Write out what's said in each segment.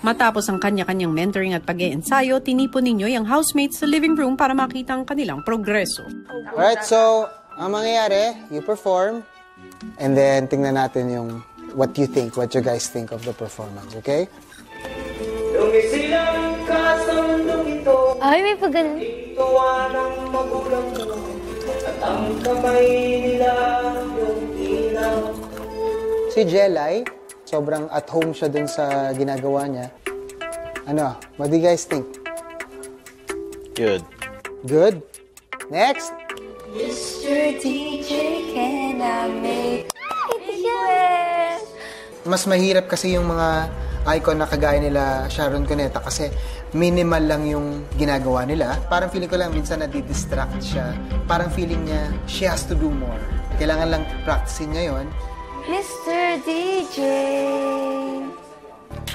Matapos ang kanya-kanyang mentoring at pag-iensayo, tinipon ninyo yung housemates sa living room para makita ang kanilang progreso. Alright, so ang mangyayari, you perform, and then tingnan natin yung what you guys think of the performance, okay? Ay, may pag-ganun. Tuwa ng magulang mo at ang kamay nila yung ilaw. Si Jelay, sobrang at home siya dun sa ginagawa niya. Ano, what do you guys think? Good. Good? Next! Mr. DJ, can I make it? Mas mahirap kasi yung mga icon na kagaya nila Sharon Cuneta kasi minimal lang yung ginagawa nila. Parang feeling ko lang minsan nadidistract siya. Parang feeling niya, she has to do more. Kailangan lang practicein niya yun. Mr. DJ.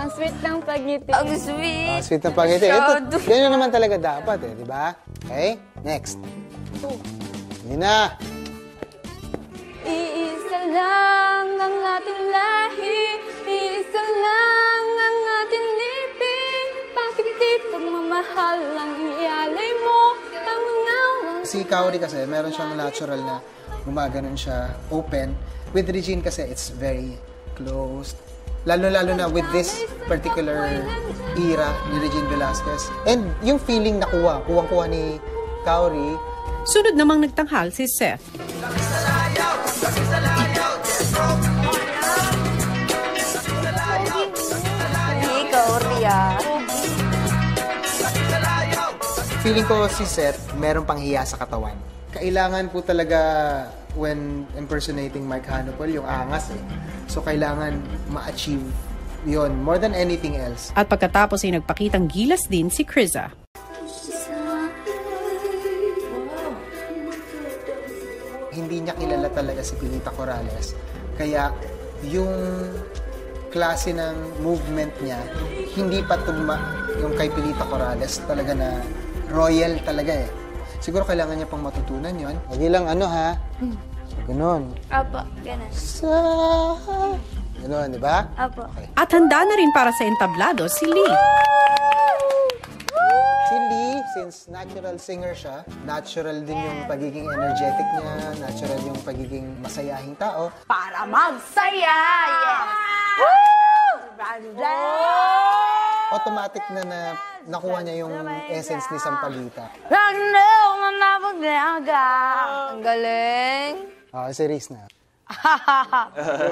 Ang sweet ng pagngiti. Ang sweet. Sweet na pagngiti. Ito, yan naman talaga dapat di ba? Okay, next. Yun na. Iisa lang ang ating lahi, iisa lang ang ating lipin. Bakit di pagmamahal ang ialay mo? Si Kaori kasi, meron siyang natural na gumaganon siya, open. With Regine kasi, it's very closed. Lalo-lalo na with this particular era ni Regine Velasquez. And yung feeling na kuwang-kuha ni Kaori. Sunod namang nagtanghal si Seth. Feeling ko si Seth, meron pang hiya sa katawan. Kailangan po talaga when impersonating Mike Hanupol, yung angas eh. So kailangan ma-achieve yon more than anything else. At pagkatapos ay nagpakitang gilas din si Criza. Hindi niya kilala talaga si Pilita Corrales. Kaya yung klase ng movement niya, hindi pa tugma yung kay Pilita Corrales talaga na royal talaga eh. Siguro kailangan niya pang matutunan yon. Hindi lang ano ha? Ganon. Apo, ganun. Ganon, di ba? Apo. Okay. At handa na rin para sa entablado si Lee. Si Lee, since natural singer siya, natural din yung pagiging energetic niya, natural yung pagiging masayahing tao. Para magsaya! Yes! Woo! Automatic na nakuha niya yung essence ni Sampaguita. Ang galing! Si Reese na.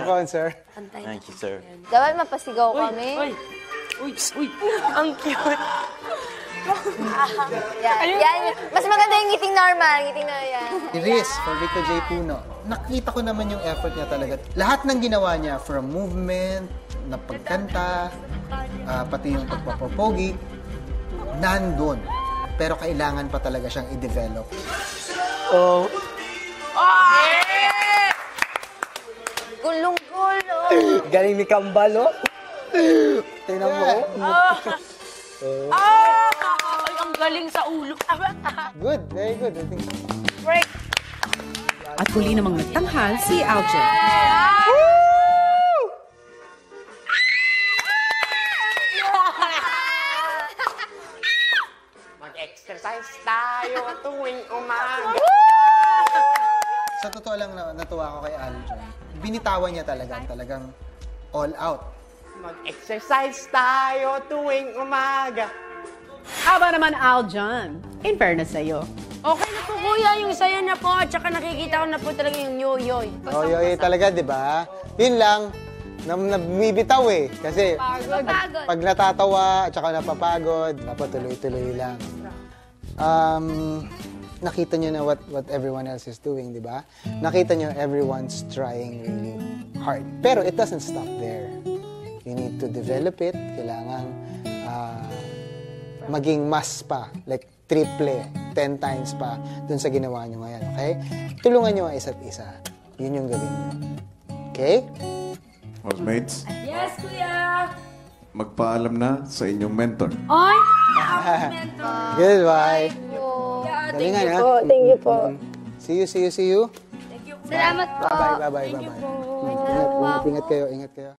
Go on, sir. Thank you, sir. Dapat mapasigaw kami. Uy! Ang cute! Yan. Mas maganda yung ngiting normal. Ngiting na yan. Si Reese, for Rico J. Puno. Nakita ko naman yung effort niya talaga. Lahat ng ginawa niya, from movement, na pagkanta, pati yung pagpapopogi, nandun. Pero kailangan pa talaga siyang i-develop. Oh. Gulong-gulo. Galing ni Kambal, oh. Tingnan mo. Ay, ang galing sa ulo. Good, very good. I think. Break. At huli namang nagtanghal si Aljen. Mag-exercise tayo tuwing umaga. Sa totoo lang, natuwa ko kay Aljon. Binitawan niya talagang all out. Mag-exercise tayo tuwing umaga. Aba naman, Aljan. In fairness sa'yo. Okay na po, kuya, yung saya na po. At saka nakikita ko na po talaga yung yoyoy. Yoyoy talaga, di ba? Yun lang, nabibitaw eh. Kasi pag natatawa at saka napapagod, napatuloy-tuloy lang. Nakita nyo na what everyone else is doing, di ba? Nakita nyo everyone's trying really hard. Pero it doesn't stop there. You need to develop it. Kailangan maging mas pa, like triple, 10 times pa dun sa ginawa nyo ngayon, okay? Tulungan nyo ang isa't isa. Yun yung gawin nyo. Okay? Housemates, Yes, kuya! magpaalam na sa inyong mentor. Ay! Goodbye. Thank you ha? po. Thank you po. See you. Salamat po. Bye-bye. Ingat kayo.